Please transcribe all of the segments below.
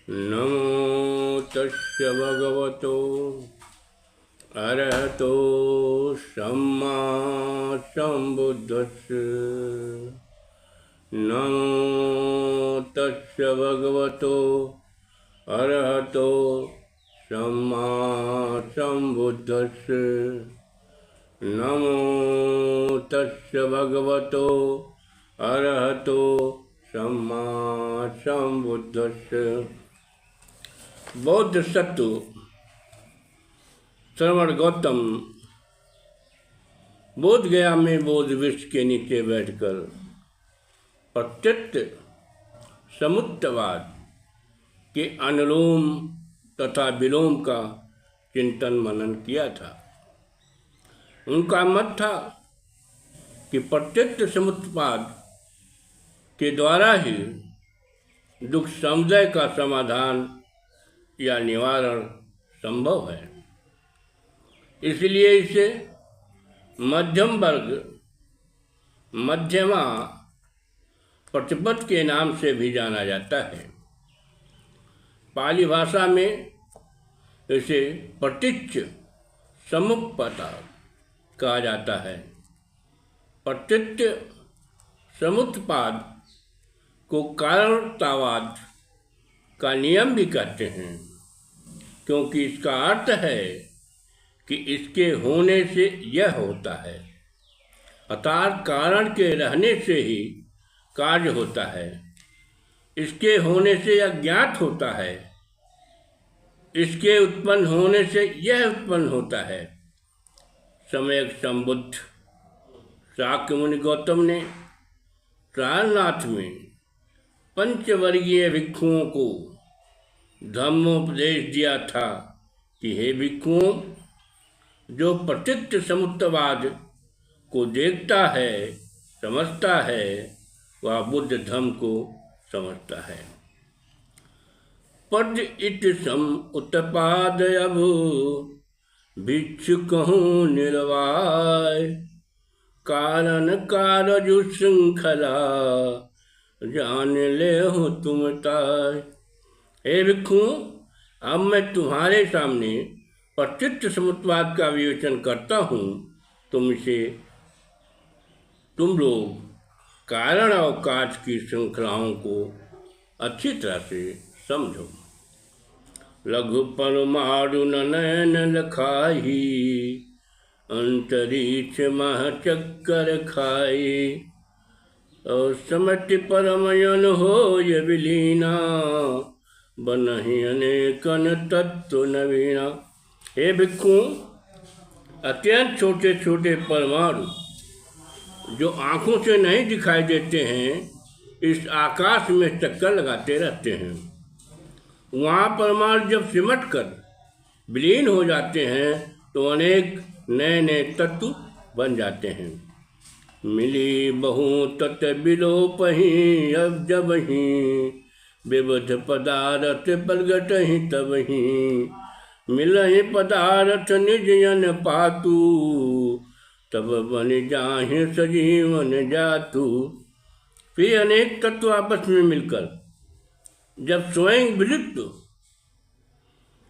नमो तस्य भगवतो अरहतो सम्मा सम्बुद्धस्य। नमो तस्य भगवतो अरहतो सम्मा सम्बुद्धस्य। नमो तस्य भगवतो अरहतो सम्मा सम्बुद्धस्य। बौद्ध सत्तु श्रवण गौतम बोध गया में बोध वृक्ष के नीचे बैठकर प्रत्यक्ष समुच्चयवाद के अनुलोम तथा विलोम का चिंतन मनन किया था। उनका मत था कि प्रत्यक्ष समुच्चयवाद के द्वारा ही दुख समुदय का समाधान या निवारण संभव है। इसलिए इसे मध्यम वर्ग मध्यमा प्रतिपद के नाम से भी जाना जाता है। पाली भाषा में इसे प्रत्यक्ष समुपपाद कहा जाता है। प्रत्यक्ष समुत्पाद को कारणतावाद का नियम भी कहते हैं, क्योंकि इसका अर्थ है कि इसके होने से यह होता है, अर्थात कारण के रहने से ही कार्य होता है। इसके होने से यह ज्ञात होता है, इसके उत्पन्न होने से यह उत्पन्न होता है। सम्यक संबुद्ध शाक्य मुनि गौतम ने सारनाथ में पंचवर्गीय भिक्षुओं को धम्मोपदेश दिया था कि हे भिक्षुओं, जो प्रत्यक्ष समुच्चयवाद को देखता है समझता है, वह बुद्ध धम्म को समझता है। पद इत सम उत्पाद अभु भिक्षुकहु निर्वाय, कारण कारज श्रृंखला जान ले हो तुम ताय। हे भिक्षु, अब मैं तुम्हारे सामने प्रत्यक्ष समुच्चयवाद का विवेचन करता हूँ। तुम लोग कारण और कार्य की श्रृंखलाओं को अच्छी तरह से समझो। लघु परमाणु नयन लखाही, अंतरिक्ष महचक्कर खाई, और समति परमयन हो ये विलीना, बनहि अनेकन तत्व नवीना। हे भिक्षु, अत्यंत छोटे छोटे परमाणु जो आँखों से नहीं दिखाई देते हैं, इस आकाश में चक्कर लगाते रहते हैं। वहाँ परमाणु जब सिमट कर विलीन हो जाते हैं तो अनेक नए नए तत्व बन जाते हैं। मिली बहु तत् विलोपहि, अब जब ही विविध पदार्थ प्रगट ही तब ही, मिलहि पदार्थ निज यन पातु, तब बन जाहि सजीवन जातु। फिर अनेक तत्व आपस में मिलकर जब स्वयं विलुप्त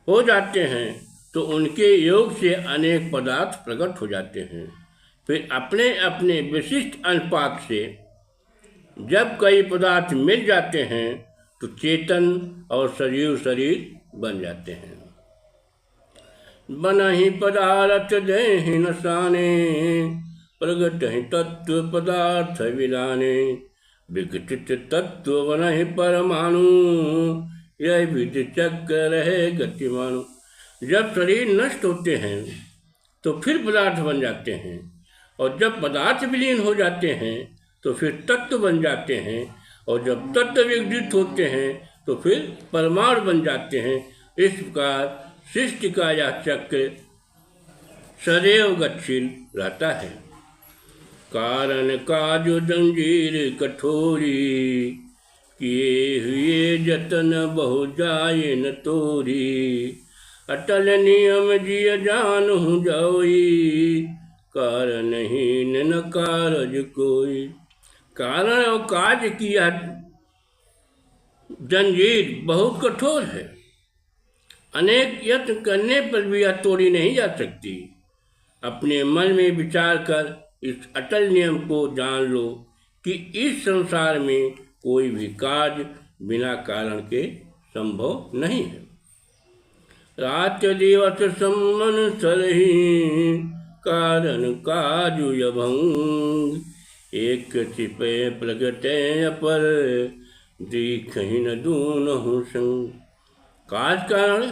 हो जाते हैं तो उनके योग से अनेक पदार्थ प्रकट हो जाते हैं। फिर अपने अपने विशिष्ट अनुपात से जब कई पदार्थ मिल जाते हैं तो चेतन और सजीव शरीर बन जाते हैं। बनहि पदार्थ देहि नसाने, प्रगट ही तत्व पदार्थ विलाने, विकसित तत्व बनहि परमाणु, यह विधि चक्र रहे गतिमानु। जब शरीर नष्ट होते हैं तो फिर पदार्थ बन जाते हैं, और जब पदार्थ विलीन हो जाते हैं तो फिर तत्व बन जाते हैं, और जब तत्व विकसित होते हैं तो फिर परमाणु बन जाते हैं। इस प्रकार सृष्टि का यह चक्र सदैव गतिशील रहता है। कारण का जो जंजीर कठोरी, किए हुए जतन बहु जाए न तोरी, अटल नियम जिय जानहु जाई, कारणहीन न कारज कोई। कारण और कार्य की जंजीर बहुत कठोर है, अनेक यत्न करने पर भी यह तोड़ी नहीं जा सकती। अपने मन में विचार कर इस अटल नियम को जान लो कि इस संसार में कोई भी कार्य बिना कारण के संभव नहीं है। रात दिवस सम्मन सरही, कारण काजु यभंग, एक छिपे प्रगटे अपर, दीखहि न दूनहुं संग। कार्य कारण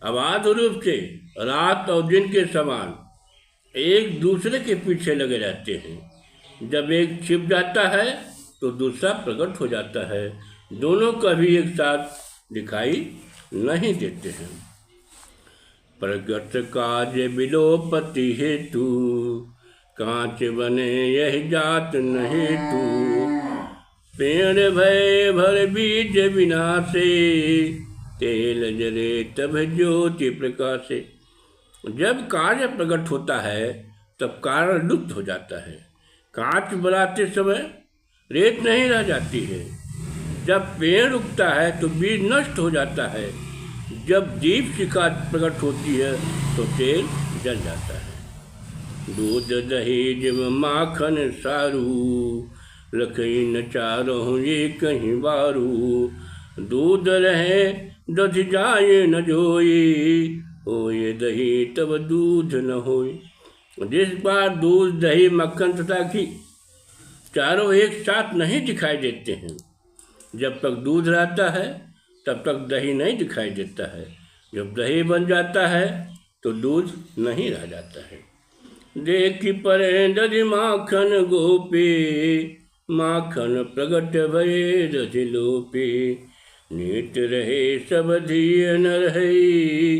अबाध रूप से रात और दिन के समान एक दूसरे के पीछे लगे रहते हैं। जब एक छिप जाता है तो दूसरा प्रकट हो जाता है, दोनों कभी एक साथ दिखाई नहीं देते हैं। प्रगट कार्य विलोपति हेतु, कांच बने यह जात नहीं तू। पेड़ भय भर बीज विनाशे, तेल जले तब ज्योति प्रकाशे। जब कार्य प्रकट होता है तब कारण लुप्त हो जाता है। कांच बनाते समय रेत नहीं रह जाती है। जब पेड़ उगता है तो बीज नष्ट हो जाता है। जब दीप शिखा प्रकट होती है तो तेल जल जाता है। दूध दही जिम माखन सारू, रखई न चारों ये कहीं बारू। दूध रहे दधि जाए न जोई, होए दही तब दूध न होई। जिस बार दूध दही मक्खन तथा घी चारों एक साथ नहीं दिखाई देते हैं, जब तक दूध रहता है तब तक दही नहीं दिखाई देता है। जब दही बन जाता है तो दूध नहीं रह जाता है। देखी परे दधि माखन गोपी, माखन प्रगट भये दधि लोपी। नीत रहे सब धिय न रहे,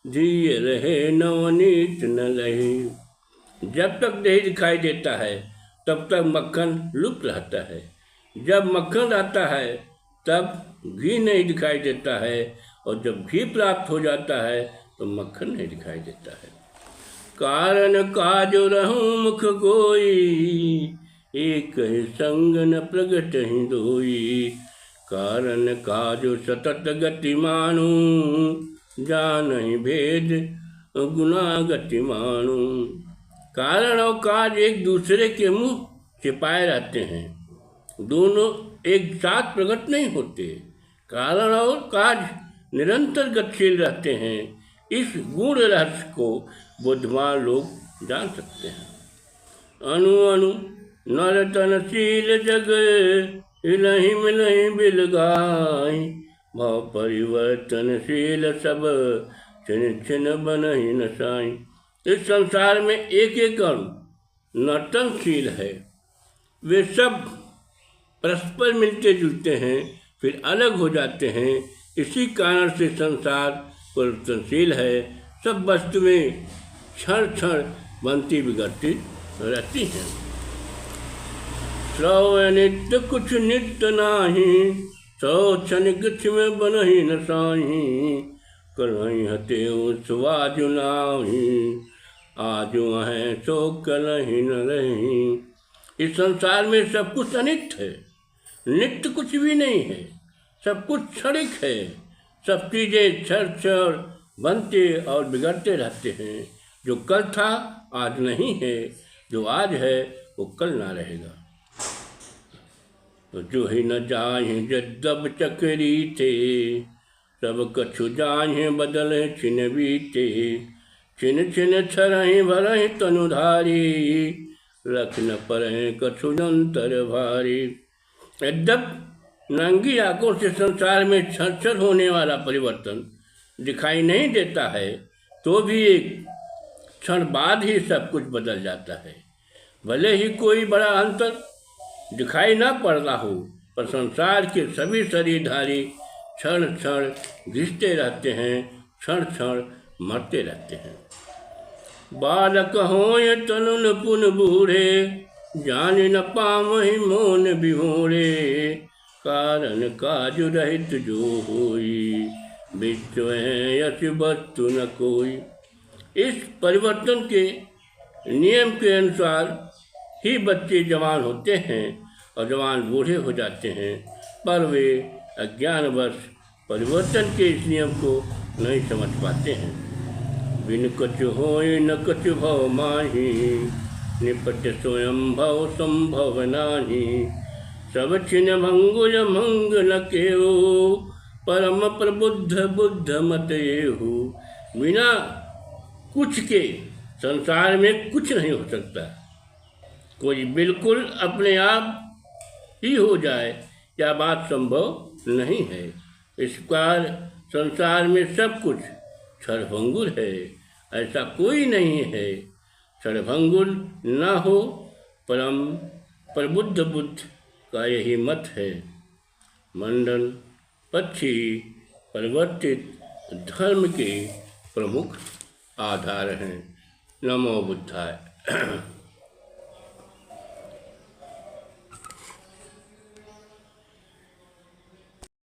धिय रहे नवनीत न रहे। जब तक दही दिखाई देता है तब तक मक्खन लुप्त रहता है। जब मक्खन रहता है तब घी नहीं दिखाई देता है, और जब घी प्राप्त हो जाता है तो मक्खन नहीं दिखाई देता है। कारण काजो रहूं मुख कोई, एक ही संग न प्रगट ही दोई। कारण काजो सतत गति मानू, जानहि भेद गुना गति मानू। कारण और काज एक दूसरे के मुंह छिपाए रहते हैं, दोनों एक साथ प्रकट नहीं होते। कारण और काज निरंतर गतिशील रहते हैं। इस गूढ़ रहस्य को बुद्धिमान लोग जान सकते हैं। अणु अणु नर तनशील जग, हिलहि मिलहि बिल गाय। भाव परिवर्तनशील सब, छिन छिन बनहि न साई। इस संसार में एक एक अणु नर्तनशील है। वे सब परस्पर मिलते जुलते हैं फिर अलग हो जाते हैं। इसी कारण से संसार परिवर्तनशील है। सब वस्तुएं क्षण क्षण बनती बिगड़ती रहती हैं। स्रव नित्य कुछ नित्य नाही, सौ क्षण गछ में बनहि न साही। करहि हते सुवाजु नाही, आजु है सो कलहि न रही। इस संसार में सब कुछ अनित्य है, नित्य कुछ भी नहीं है। सब कुछ क्षणिक है। सब चीज़ें क्षण क्षण बनते और बिगड़ते रहते हैं। जो कल था आज नहीं है, जो आज है वो कल ना रहेगा। तो जो ही न जाए जब चकरी थे, सब कछु जाए बदल छिन बीते। छिन छिन छरहि भरहि तनुधारी, रख न परहि कछु अंतर भारी। यद्यप नंगी आंखों से संसार में क्षण होने वाला परिवर्तन दिखाई नहीं देता है, तो भी एक क्षण बाद ही सब कुछ बदल जाता है। भले ही कोई बड़ा अंतर दिखाई ना पड़ रहा हो, पर संसार के सभी शरीरधारी क्षण क्षण घिसते रहते हैं, क्षण क्षण मरते रहते हैं। बालक होय तनुन पुन बूढ़े, जान न पामहि मोन बिहोरे। कारण काजु रहित जो होई, विश्व है यश वस्तु न कोई। इस परिवर्तन के नियम के अनुसार ही बच्चे जवान होते हैं और जवान बूढ़े हो जाते हैं, पर वे अज्ञानवश परिवर्तन के इस नियम को नहीं समझ पाते हैं। बिन कछु होय न कछु भव माही, निपट स्वयं भव संभव नाही। सब छिन मंगुल मंगल केहू, परम प्रबुद्ध बुद्ध मत येहू। बिना कुछ के संसार में कुछ नहीं हो सकता। कोई बिल्कुल अपने आप ही हो जाए, क्या बात संभव नहीं है। इस प्रकार संसार में सब कुछ क्षणभंगुर है, ऐसा कोई नहीं है। क्षणभंगुर न हो परम प्रबुद्ध बुद्ध का यही मत है। मंडन पक्षी परिवर्तित धर्म के प्रमुख आधार हैं। नमो बुद्धाय।